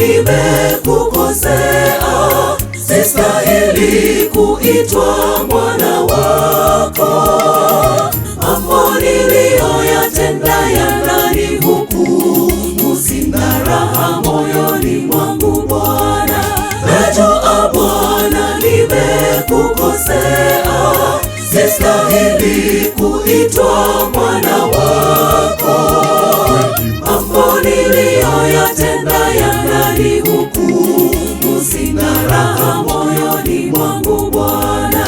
nimekukosea, sistahili kuitwa mwana wako. Mambo niliyoyatenda yananihukumu, sina raha moyoni mwangu Bwana. Najua Bwana nimekukosea, sistahili kuitwa mwana wako. Mambo niliyoyatenda yananihukumu, sina raha moyoni mwangu Bwana.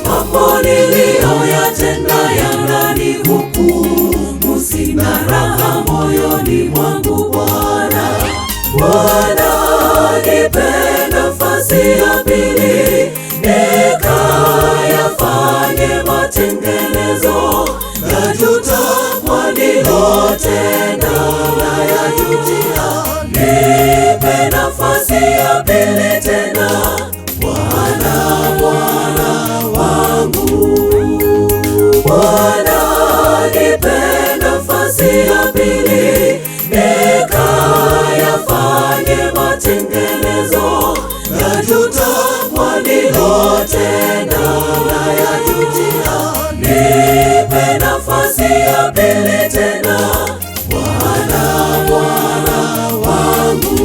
Mambo niliyoyatenda yananihukumu, sina raha moyoni mwangu Bwana. Bwana, nipe nafasi ya pili, nikayafanye matengenezo. Najuta kwa nilotenda, nayajutia. Nipe nafasi ya pili tena, Bwana, Bwana wangu. Bwana, nipe nafasi ya pili, nikayafanye matengenezo. Najuta kwa nilotenda, nayajutia. Nipe nafasi ya pili tena, Bwana, Bwana wangu.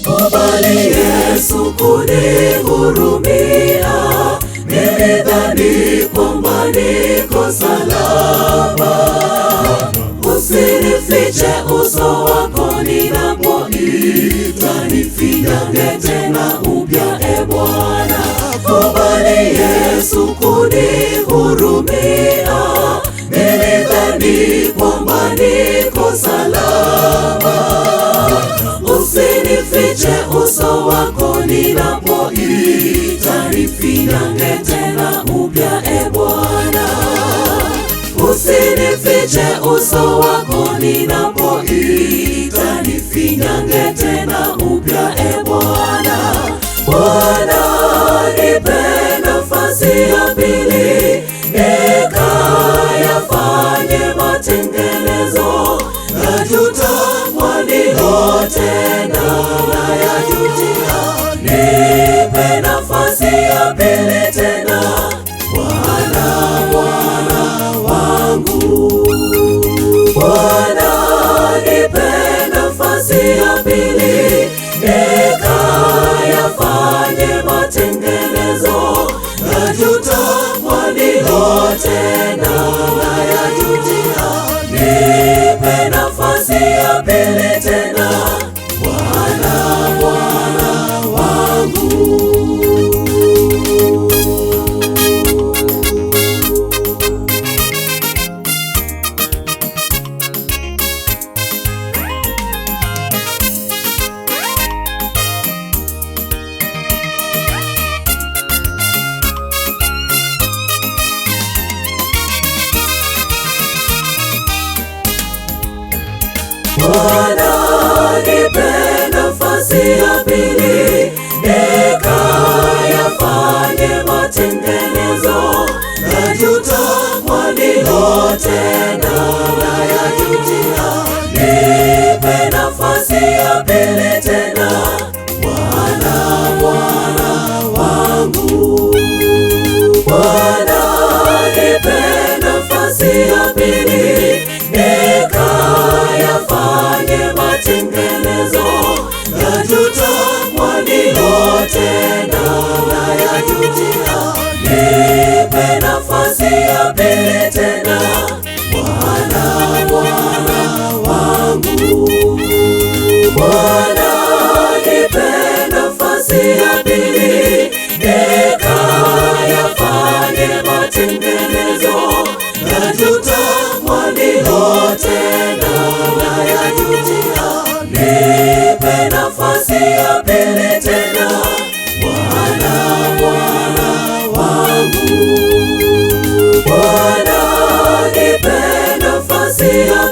Kubali Yesu kunihurumia, nilidhani kwamba niko salama. Usinifiche uso wako ninapoita, nifinyange tena upya e Bwana. Kubali Yesu kunihurumia, nilidhani kwamba niko salama. Usinifiche uso wako ninapoita, nifinyange tena upya e Bwana. Usinifiche uso wako ninapoita, nifinyange tena upya e Bwana. Bwana, nipe nafasi ya pili, nikayafanye matengenezo. Najuta kwa nilotenda, nayajutia. Nipe nafasi ya pili tena, Bwana, Bwana wangu. Bwana, nipe nafasi ya pili, nikayafanye matengenezo. Najuta kwa nilotenda, nayajutia. Nipe nafasi ya pili tena, Bwana, Bwana wangu. Bwana, nipe nafasi ya pili, nikayafanye matengenezo. Najuta kwa nilotenda, nayajutia. Nipe nafasi ya pili tena, Bwana, Bwana wangu. Bwana, nipe nafasi ya pili, nikayafanye matengenezo. Najuta kwa nilotenda, nayajutia. Nipe nafasi ya pili tena, Bwana, Bwana wangu. Bwana, nipe nafasi ya pili, nikayafanye matengenezo. Najuta kwa nilotenda, nayajutia. Nipe nafasi ya pili tena, Bwana, Bwana wangu. Bwana, nipe nafasi ya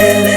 ili